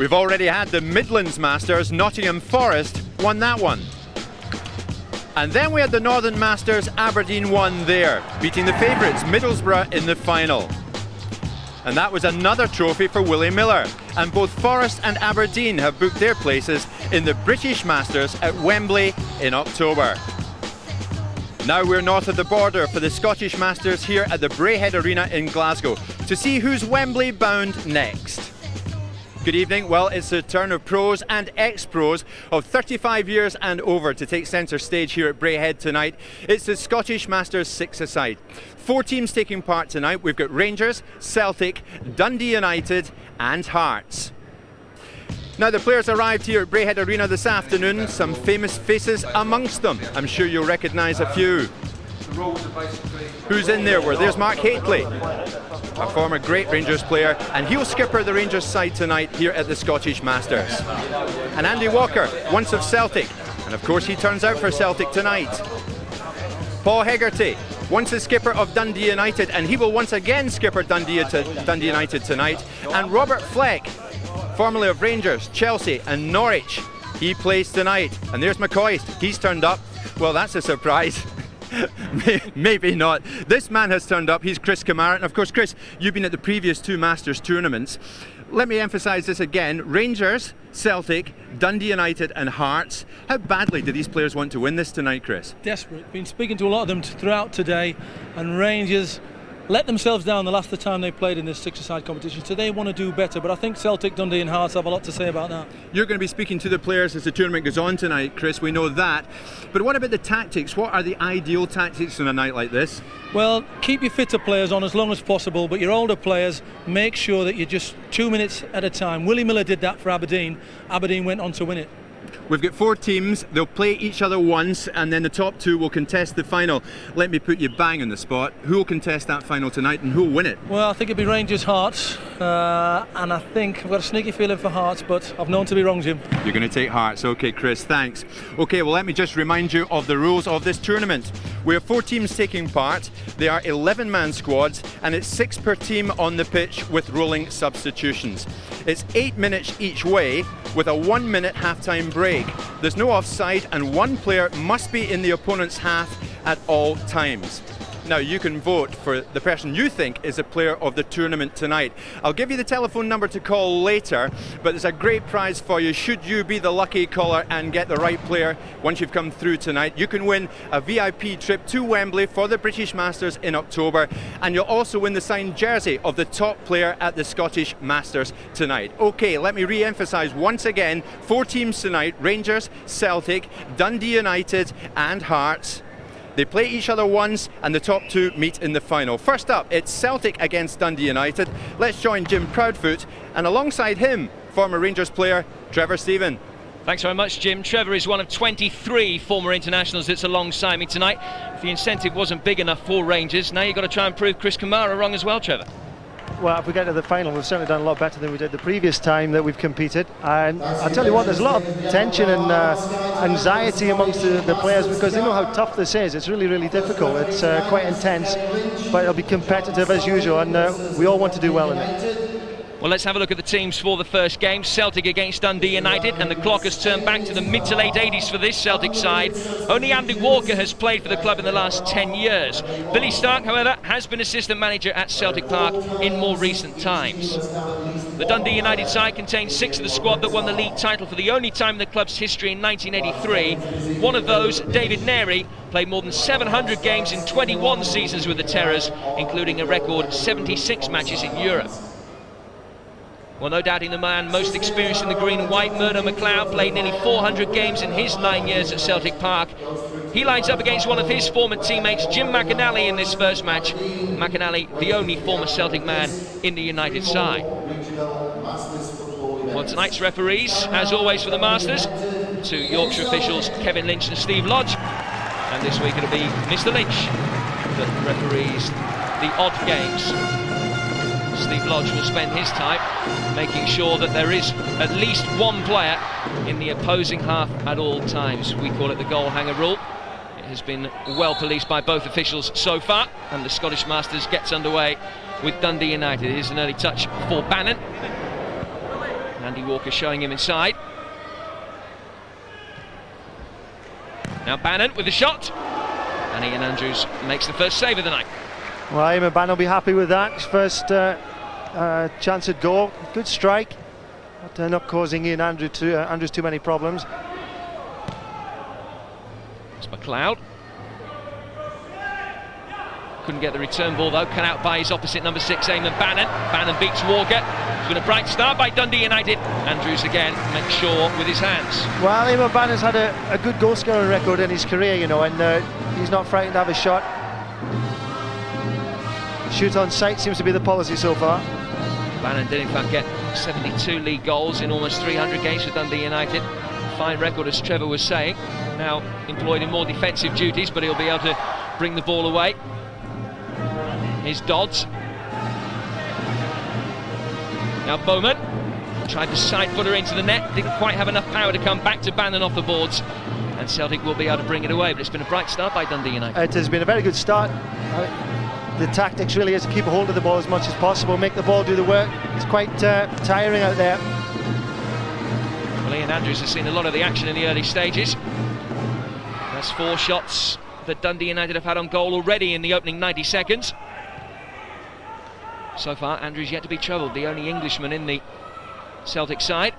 We've already had the Midlands Masters. Nottingham Forest won that one. And then we had the Northern Masters. Aberdeen won there, beating the favourites Middlesbrough in the final. And that was another trophy for Willie Miller. And both Forest and Aberdeen have booked their places in the British Masters at Wembley in October. Now we're north of the border for the Scottish Masters here at the Braehead Arena in Glasgow to see who's Wembley bound next. Good evening. Well, it's the turn of pros and ex-pros of 35 years and over to take centre stage here at Braehead tonight. It's the Scottish Masters six-a-side. 4 teams taking part tonight. We've got Rangers, Celtic, Dundee United and Hearts. Now the players arrived here at Braehead Arena this afternoon. Some famous faces amongst them. I'm sure you'll recognise a few. Who's in there? Well, there's Mark Hateley, a former great Rangers player, and he'll skipper the Rangers side tonight here at the Scottish Masters. And Andy Walker, once of Celtic, and of course he turns out for Celtic tonight. Paul Hegarty, once the skipper of Dundee United, and he will once again skipper Dundee United tonight. And Robert Fleck, formerly of Rangers, Chelsea and Norwich, he plays tonight. And there's McCoist, he's turned up. Well, that's a surprise. Maybe not. This man has turned up. He's Chris Kamara. And of course, Chris, you've been at the previous 2 Masters tournaments. Let me emphasise this again. Rangers, Celtic, Dundee United and Hearts. How badly do these players want to win this tonight, Chris? Desperate. Been speaking to a lot of them throughout today, and Rangers let themselves down the last time they played in this six-a-side competition, so they want to do better. But I think Celtic, Dundee and Hearts have a lot to say about that. You're going to be speaking to the players as the tournament goes on tonight, Chris, we know that. But what about the tactics? What are the ideal tactics on a night like this? Well, keep your fitter players on as long as possible, but your older players, make sure that you're just 2 minutes at a time. Willie Miller did that for Aberdeen. Aberdeen went on to win it. We've got 4 teams. They'll play each other once, and then the top 2 will contest the final. Let me put you bang on the spot. Who will contest that final tonight and who will win it? Well, I think it'll be Rangers Hearts, and I think I've got a sneaky feeling for Hearts, but I've known to be wrong, Jim. You're going to take Hearts. Okay, Chris, thanks. Okay, well, let me just remind you of the rules of this tournament. We have 4 teams taking part. They are 11-man squads, and it's 6 per team on the pitch with rolling substitutions. It's 8 minutes each way with a 1-minute half-time break. There's no offside, and 1 player must be in the opponent's half at all times. Now you can vote for the person you think is a player of the tournament tonight. I'll give you the telephone number to call later, but there's a great prize for you should you be the lucky caller and get the right player once you've come through tonight. You can win a VIP trip to Wembley for the British Masters in October, and you'll also win the signed jersey of the top player at the Scottish Masters tonight. Okay, let me re-emphasise once again, 4 teams tonight: Rangers, Celtic, Dundee United and Hearts. They play each other once, and the top 2 meet in the final. First up, it's Celtic against Dundee United. Let's join Jim Proudfoot, and alongside him, former Rangers player Trevor Stephen. Thanks very much, Jim. Trevor is one of 23 former internationals that's alongside me tonight. If the incentive wasn't big enough for Rangers, now you've got to try and prove Chris Kamara wrong as well, Trevor. Well, if we get to the final, we've certainly done a lot better than we did the previous time that we've competed. And I'll tell you what, there's a lot of tension and anxiety amongst the players because they know how tough this is. It's really, really difficult. It's quite intense, but it'll be competitive as usual, and we all want to do well in it. Well, let's have a look at the teams for the first game. Celtic against Dundee United, and the clock has turned back to the mid to late 80s for this Celtic side. Only Andy Walker has played for the club in the last 10 years. Billy Stark, however, has been assistant manager at Celtic Park in more recent times. The Dundee United side contains 6 of the squad that won the league title for the only time in the club's history in 1983. One of those, David Neri, played more than 700 games in 21 seasons with the Terrors, including a record 76 matches in Europe. Well, no doubting the man most experienced in the green and white, Murdo McLeod, played nearly 400 games in his 9 years at Celtic Park. He lines up against one of his former teammates, Jim McInally, in this first match. McInally, the only former Celtic man in the United side. Well, tonight's referees, as always for the Masters, 2 Yorkshire officials, Kevin Lynch and Steve Lodge. And this week it'll be Mr. Lynch that referees the odd games. Steve Lodge will spend his time making sure that there is at least 1 player in the opposing half at all times. We call it the goal hanger rule. It has been well policed by both officials so far, and the Scottish Masters gets underway with Dundee United. Here's an early touch for Bannon. Andy Walker showing him inside. Now Bannon with the shot. And Ian Andrews makes the first save of the night. Well, Eamon Bannon will be happy with that. His first chance at goal. Good strike, but not causing Ian Andrews too many problems. It's McLeod. Couldn't get the return ball though, cut out by his opposite number 6, Eamon Bannon. Bannon beats Walker. It's been a bright start by Dundee United. Andrews again makes sure with his hands. Well, Eamon Bannon's had a good goal scoring record in his career, you know, and he's not frightened to have a shot. Shoot on sight seems to be the policy so far. Bannon did in fact get 72 league goals in almost 300 games for Dundee United. Fine record, as Trevor was saying. Now employed in more defensive duties, but he'll be able to bring the ball away. Here's Dodds. Now Bowman tried to side footer into the net, didn't quite have enough power to come back to Bannon off the boards, and Celtic will be able to bring it away. But it's been a bright start by Dundee United. It has been a very good start. The tactics really is to keep a hold of the ball as much as possible, make the ball do the work. It's quite tiring out there. Well, Ian Andrews has seen a lot of the action in the early stages. That's 4 shots that Dundee United have had on goal already in the opening 90 seconds. So far, Andrews yet to be troubled, the only Englishman in the Celtic side.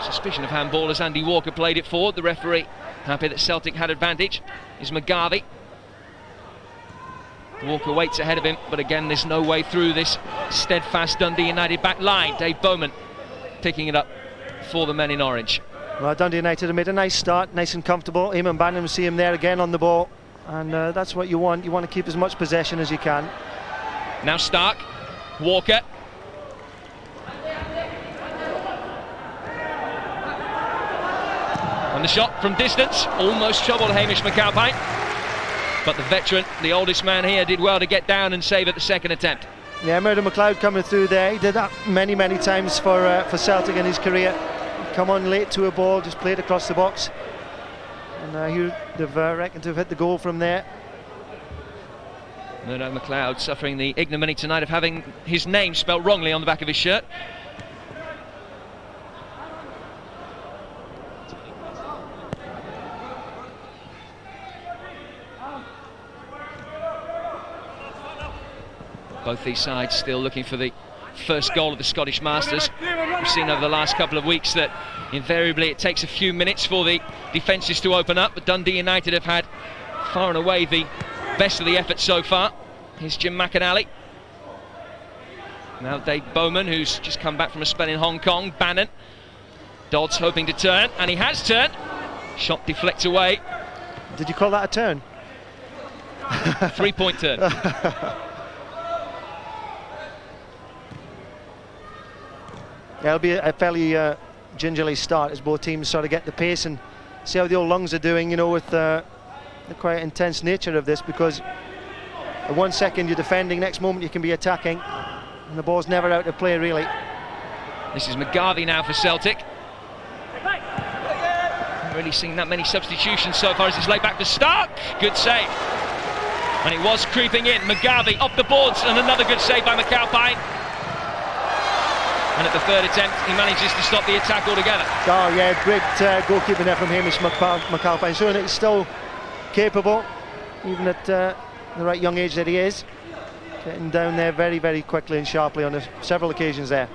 Suspicion of handball as Andy Walker played it forward. The referee happy that Celtic had advantage. Is McGarvey. Walker waits ahead of him, but again there's no way through this steadfast Dundee United back line. Dave Bowman picking it up for the men in orange. Well, Dundee United have made a nice start, nice and comfortable. Eamon Bannon, we see him there again on the ball, and that's what you want. You want to keep as much possession as you can. Now Stark, Walker. And the shot from distance almost troubled Hamish McAlpine, but the veteran, the oldest man here, did well to get down and save at the second attempt. Yeah, Murdo McLeod coming through there. He did that many times for Celtic in his career. Come on late to a ball, just play it across the box, and they've reckoned to have hit the goal from there. Murdo McLeod suffering the ignominy tonight of having his name spelt wrongly on the back of his shirt. Both these sides still looking for the first goal of the Scottish Masters. We've seen over the last couple of weeks that invariably it takes a few minutes for the defences to open up, but Dundee United have had far and away the best of the effort so far. Here's Jim McInally. Now Dave Bowman, who's just come back from a spell in Hong Kong. Bannon. Dodds hoping to turn, and he has turned. Shot deflects away. Did you call that a turn? 3-point turn. Yeah, it'll be a fairly gingerly start as both teams sort of get the pace and see how the old lungs are doing, you know, with the quite intense nature of this, because at 1 second you're defending, next moment you can be attacking, and the ball's never out of play really. This is McGarvey now for Celtic. Haven't really seen that many substitutions so far as it's laid back to Stark. Good save. And it was creeping in. McGarvey off the boards, and another good save by McAlpine. And at the third attempt, he manages to stop the attack altogether. Oh yeah, great goalkeeping there from Hamish McAlpine, showing that he's still capable, even at the right young age that he is. Getting down there very quickly and sharply on several occasions there.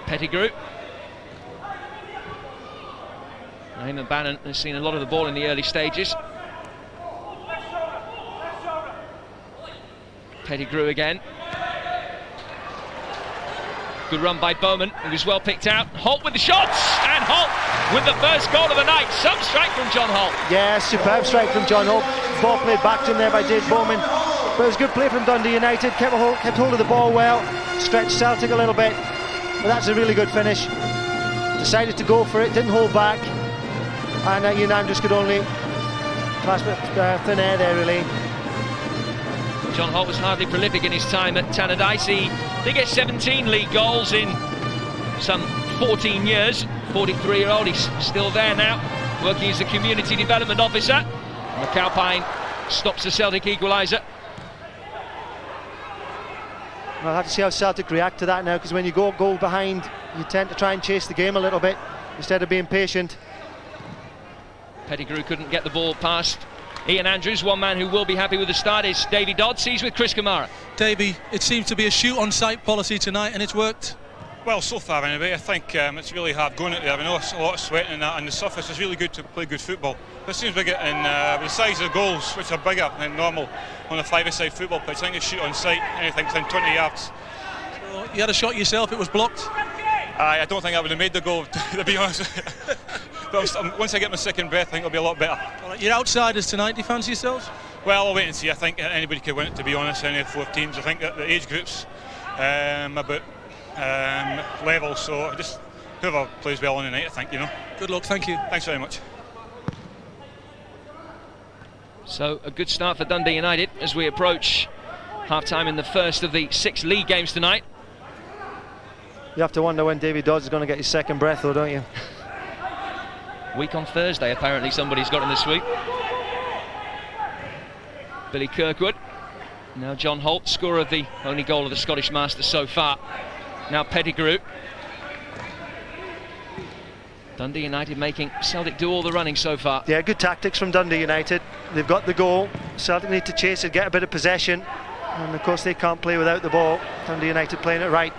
Pettigrew. Eamon Bannon has seen a lot of the ball in the early stages. Pettigrew again. Good run by Bowman, who was well picked out. Holt with the shots, and Holt with the first goal of the night. Some strike from John Holt. Yeah, superb strike from John Holt. Ball played back to him there by Dave Bowman. But it was good play from Dundee United. Kept hold of the ball well, stretched Celtic a little bit. But that's a really good finish. Decided to go for it, didn't hold back. And Ian Andrews could only clasp it thin air there really. John Holt was hardly prolific in his time at Tannadice. He did get 17 league goals in some 14 years. 43-year-old, he's still there now, working as a community development officer. McAlpine stops the Celtic equaliser. I'll have to see how Celtic react to that now, because when you go goal behind, you tend to try and chase the game a little bit instead of being patient. Pettigrew couldn't get the ball past Ian Andrews. One man who will be happy with the start is Davy Dodds. He's with Chris Kamara. Davy, it seems to be a shoot-on-sight policy tonight, and it's worked. Well, so far anyway. I think it's really hard going out there. I know it's a lot of sweating and that, and the surface is really good to play good football. But it seems we're getting the size of the goals, which are bigger than normal on a five-a-side football pitch. I think it's shoot on sight, anything within 20 yards. Well, you had a shot yourself, it was blocked. I don't think I would have made the goal, to be honest. But once I get my second breath, I think it'll be a lot better. All right, you're outsiders tonight. Do you fancy yourselves? Well, I'll wait and see. I think anybody could win it, to be honest, any of the 4 teams. I think that the age groups about level, so just whoever plays well on the night, I think, you know. Good luck, thank you. Thanks very much. So a good start for Dundee United as we approach half-time in the first of the 6 league games tonight. You have to wonder when Davy Dodds is going to get his second breath, though, don't you? Week on Thursday, apparently somebody's got him this week. Billy Kirkwood. Now John Holt, scorer of the only goal of the Scottish Masters so far. Now Pettigrew. Dundee United making Celtic do all the running so far. Yeah, good tactics from Dundee United. They've got the goal. Celtic need to chase it, get a bit of possession. And of course they can't play without the ball. Dundee United playing it right.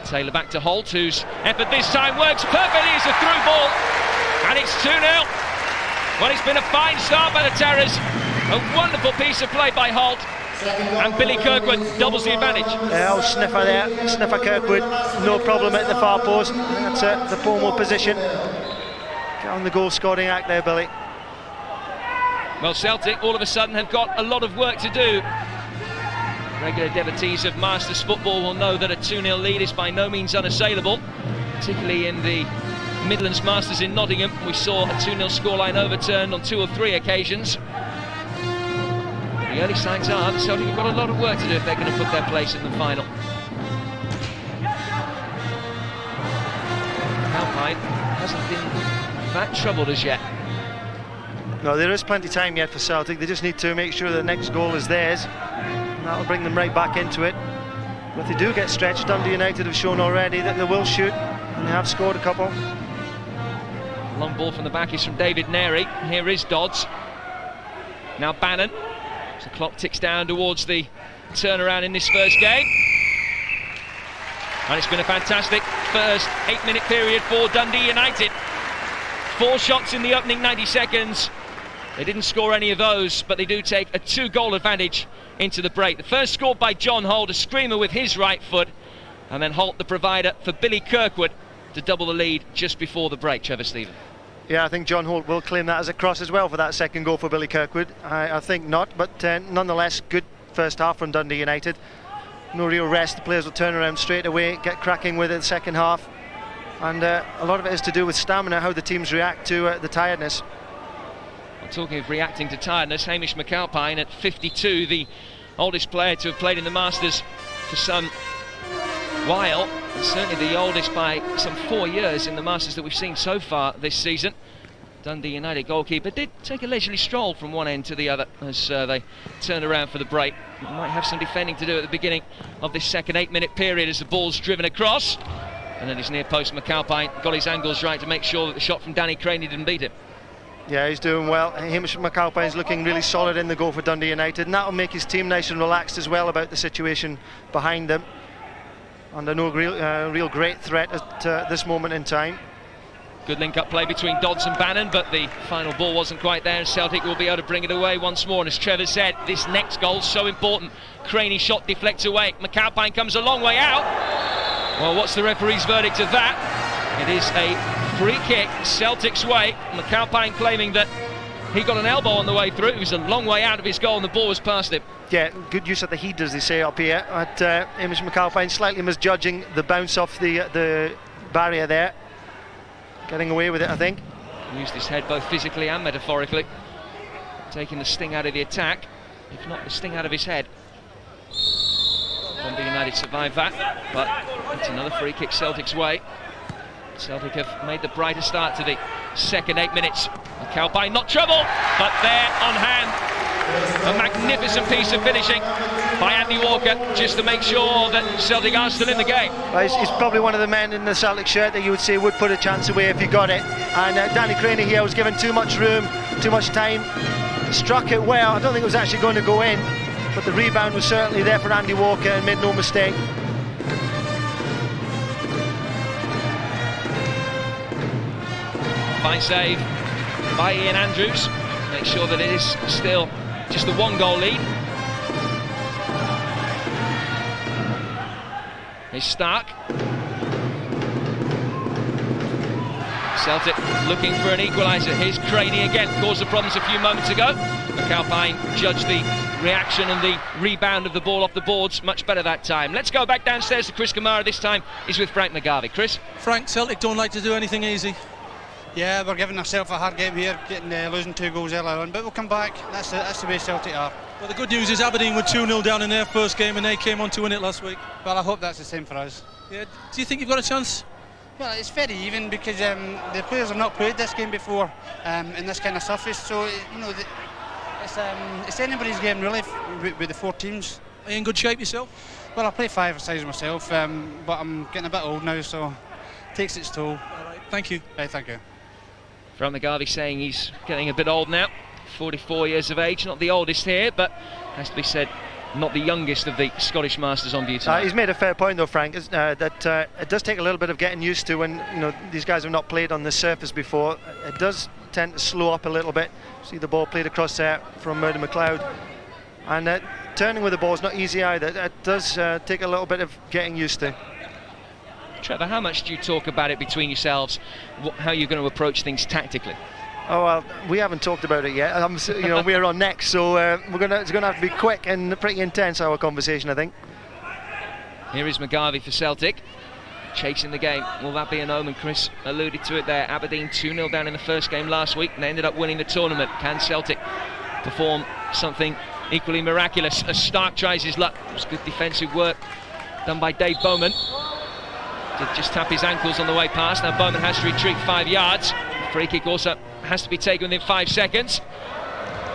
Taylor back to Holt, whose effort this time works perfectly. It's a through ball, and it's 2-0. Well, it's been a fine start by the Terrors. A wonderful piece of play by Holt, and Billy Kirkwood doubles the advantage. Oh, sniffer there, sniffer Kirkwood, no problem at the far post. That's the Pomo position. Get on the goal scoring act there, Billy. Well, Celtic all of a sudden have got a lot of work to do. Regular devotees of Masters football will know that a 2-0 lead is by no means unassailable, particularly in the Midlands Masters in Nottingham. We saw a 2-0 scoreline overturned on 2 or 3 occasions. The early signs are that Celtic have got a lot of work to do if they're going to put their place in the final. Alpine hasn't been that troubled as yet. No, there is plenty of time yet for Celtic. They just need to make sure the next goal is theirs. And that'll bring them right back into it. But if they do get stretched, Dundee United have shown already that they will shoot, and they have scored a couple. Long ball from the back is from David Neri. Here is Dodds. Now Bannon. So the clock ticks down towards the turnaround in this first game. And it's been a fantastic first 8-minute period for Dundee United. 4 shots in the opening 90 seconds. They didn't score any of those, but they do take a 2-goal advantage into the break. The first scored by John Holt, a screamer with his right foot, and then Holt the provider for Billy Kirkwood to double the lead just before the break. Trevor Stephen. Yeah, I think John Holt will claim that as a cross as well for that second goal for Billy Kirkwood. I think not, but nonetheless, good first half from Dundee United. No real rest. The players will turn around straight away, get cracking with it the second half. And a lot of it is to do with stamina, how the teams react to the tiredness. Well, talking of reacting to tiredness, Hamish McAlpine at 52, the oldest player to have played in the Masters for some while, and certainly the oldest by some 4 years in the Masters that we've seen so far this season. Dundee United goalkeeper did take a leisurely stroll from one end to the other as they turned around for the break. They might have some defending to do at the beginning of this second 8-minute period as the ball's driven across. And then his near post, McAlpine, got his angles right to make sure that the shot from Danny Craney didn't beat him. Yeah, he's doing well. Hamish McAlpine's looking really solid in the goal for Dundee United, and that'll make his team nice and relaxed as well about the situation behind them. Under no real great threat at this moment in time. Good link-up play between Dodds and Bannon, but the final ball wasn't quite there, and Celtic will be able to bring it away once more. And as Trevor said, this next goal's so important. Craney shot deflects away. McAlpine comes a long way out. Well, what's the referee's verdict of that? It is a free kick, Celtic's way. McAlpine claiming that he got an elbow on the way through. It was a long way out of his goal and the ball was past him. Yeah, good use of the heat, as they say up here. At Hamish McAlpine slightly misjudging the bounce off the barrier there. Getting away with it, I think. Used his head both physically and metaphorically. Taking the sting out of the attack, if not the sting out of his head. Dundee United survived that, but it's another free kick Celtic's way. Celtic have made the brighter start to the second 8 minutes. McAlpine not trouble, but there on hand. A magnificent piece of finishing by Andy Walker, just to make sure that Celtic are still in the game. Well, he's probably one of the men in the Celtic shirt that you would say would put a chance away if he got it. And Danny Craney here was given too much room, too much time. Struck it well. I don't think it was actually going to go in, but the rebound was certainly there for Andy Walker and made no mistake. Fine save by Ian Andrews. Make sure that it is still just a 1-goal lead. Here's Stark. Celtic looking for an equaliser. Here's Craney again, caused the problems a few moments ago. McAlpine judged the reaction and the rebound of the ball off the boards much better that time. Let's go back downstairs to Chris Kamara. This time he's with Frank McGarvey. Chris? Frank, Celtic don't like to do anything easy. Yeah, we're giving ourselves a hard game here, losing 2 goals earlier on, but we'll come back. That's the way Celtic are. Well, the good news is Aberdeen were 2-0 down in their first game and they came on to win it last week. Well, I hope that's the same for us. Yeah, do you think you've got a chance? Well, it's very even because the players have not played this game before in this kind of surface, so it's anybody's game really with the 4 teams. Are you in good shape yourself? Well, I play 5 sides myself, but I'm getting a bit old now, so it takes its toll. All right, thank you. Right, thank you. Frank McGarvey saying he's getting a bit old now, 44 years of age, not the oldest here, but has to be said, not the youngest of the Scottish Masters on duty. He's made a fair point though, Frank, that it does take a little bit of getting used to when these guys have not played on this surface before. It does tend to slow up a little bit. See the ball played across there from Murdo McLeod, and turning with the ball is not easy either. It does take a little bit of getting used to. Trevor, how much do you talk about it between yourselves, how you're going to approach things tactically? Oh well, we haven't talked about it yet. We're on next, so it's going to have to be quick and pretty intense, our conversation, I think. Here is McGarvey for Celtic, chasing the game. Will that be an omen? Chris alluded to it there. Aberdeen 2-0 down in the first game last week, and they ended up winning the tournament. Can Celtic perform something equally miraculous as Stark tries his luck? It was good defensive work done by Dave Bowman. Did just tap his ankles on the way past. Now Bowman has to retreat 5 yards. The free kick also has to be taken within 5 seconds.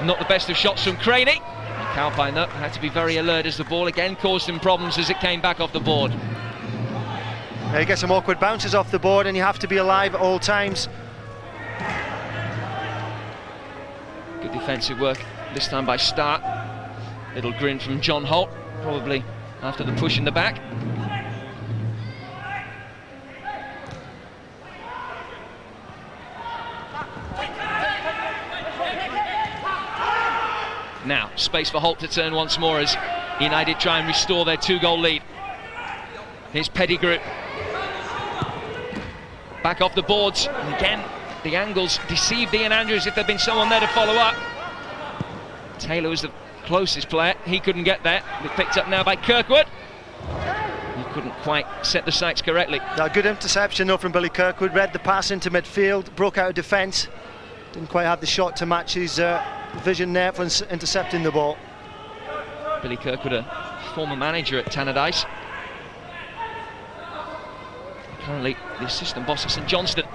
Not the best of shots from Craney. McAlpine though had to be very alert as the ball again caused him problems as it came back off the board. You get some awkward bounces off the board and you have to be alive at all times. Good defensive work this time by Stark. Little grin from John Holt, probably after the push in the back. Now, space for Holt to turn once more as United try and restore their 2-goal lead. Here's Pettigrew. Back off the boards. And again, the angles deceived Ian Andrews if there'd been someone there to follow up. Taylor was the closest player. He couldn't get there. But picked up now by Kirkwood. He couldn't quite set the sights correctly. Good interception though from Billy Kirkwood. Read the pass into midfield, broke out of defence. Didn't quite have the shot to match his vision there for intercepting the ball. Billy Kirkwood, a former manager at Tannadice. Currently the assistant boss at St Johnstone.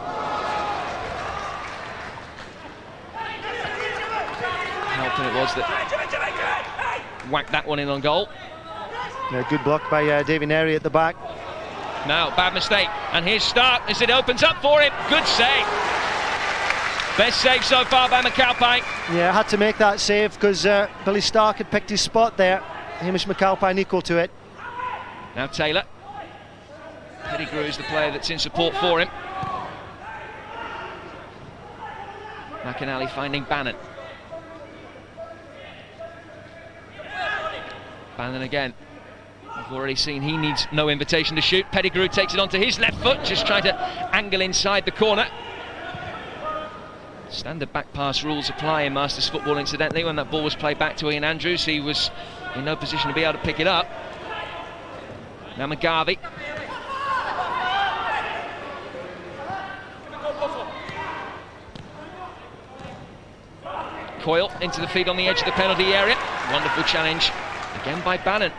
Helping it was that whacked that one in on goal. Yeah, good block by Davy Neri at the back. Now, bad mistake, and here's Stark as it opens up for him. Good save. Best save so far by McAlpine. Yeah, had to make that save because Billy Stark had picked his spot there. Hamish McAlpine equal to it. Now Taylor. Pettigrew is the player that's in support for him. McInally finding Bannon. Bannon again. We've already seen he needs no invitation to shoot. Pettigrew takes it onto his left foot, just trying to angle inside the corner. Standard back pass rules apply in Masters football, incidentally. When that ball was played back to Ian Andrews, he was in no position to be able to pick it up. Now McGarvey. Coyle into the feed on the edge of the penalty area. Wonderful challenge, again by Bannon.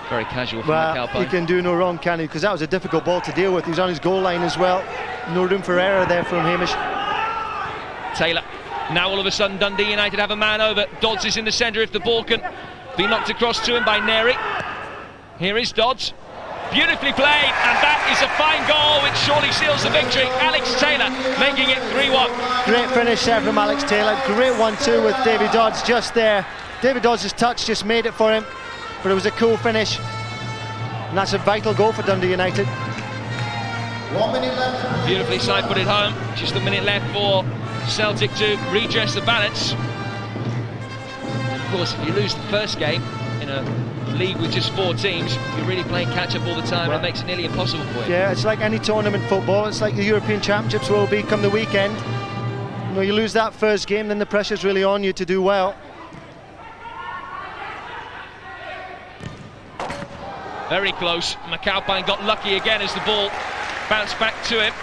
Very casual from Well, McAlpine. he can do no wrong, can he? Because that was a difficult ball to deal with. He was on his goal line as well. No room for error there from Hamish. Taylor. Now all of a sudden Dundee United have a man over. Dodds is in the centre if the ball can be knocked across to him by Neri. Here is Dodds. Beautifully played, and that is a fine goal which surely seals the victory. Alex Taylor making it 3-1. Great finish there from Alex Taylor. Great 1-2 with David Dodds just there. David Dodds' touch just made it for him, but it was a cool finish. And that's a vital goal for Dundee United. 1 minute left. Beautifully side-footed home. Just a minute left for Celtic to redress the balance. And of course, if you lose the first game in a league with just 4 teams, you're really playing catch-up all the time, and it makes it nearly impossible for you. Yeah, it's like any tournament football. It's like the European Championships will be come the weekend. You know, you lose that first game, then the pressure's really on you to do well. Very close. McAlpine got lucky again as the ball bounced back to him.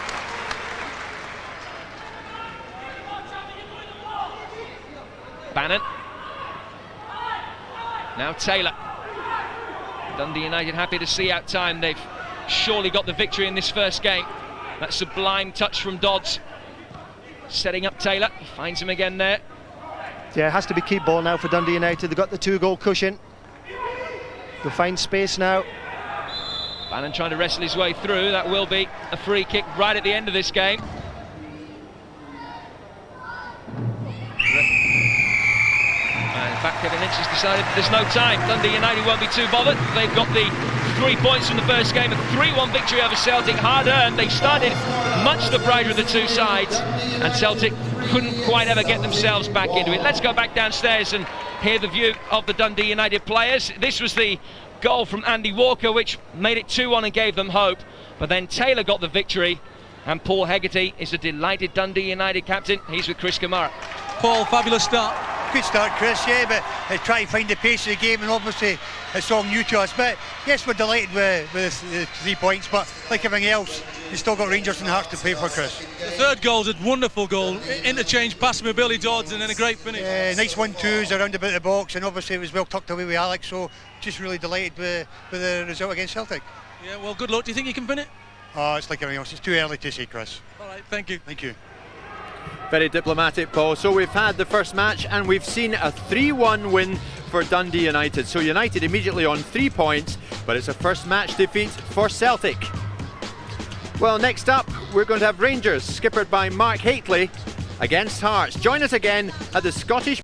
Bannon. Now Taylor. Dundee United happy to see out time. They've surely got the victory in this first game. That sublime touch from Dodds. Setting up Taylor. He finds him again there. Yeah, it has to be keep ball now for Dundee United. They've got the 2-goal cushion. They'll find space now. Bannon trying to wrestle his way through. That will be a free kick right at the end of this game. In fact, Kevin Lynch has decided there's no time. Dundee United won't be too bothered. They've got the 3 points from the first game, a 3-1 victory over Celtic, hard earned. They started much the brighter of the two sides, and Celtic couldn't quite ever get themselves back into it. Let's go back downstairs and hear the view of the Dundee United players. This was the goal from Andy Walker, which made it 2-1 and gave them hope. But then Taylor got the victory, and Paul Hegarty is a delighted Dundee United captain. He's with Chris Kamara. Paul, fabulous start. Good start, Chris, yeah, but try to find the pace of the game, and obviously it's all new to us. But yes, we're delighted with the 3 points, but like everything else, you've still got Rangers and Hearts to play for, Chris. The third goal's a wonderful goal. Interchange pass with Billy Dodds and then a great finish. Nice 1-2s around about the box, and obviously it was well tucked away with Alex, so just really delighted with the result against Celtic. Yeah, well, good luck. Do you think you can win it? Oh, it's like everything else. It's too early to say, Chris. All right, thank you. Thank you. Very diplomatic, Paul. So we've had the first match and we've seen a 3-1 win for Dundee United. So United immediately on 3 points, but it's a first match defeat for Celtic. Well, next up, we're going to have Rangers, skippered by Mark Hateley, against Hearts. Join us again at the Scottish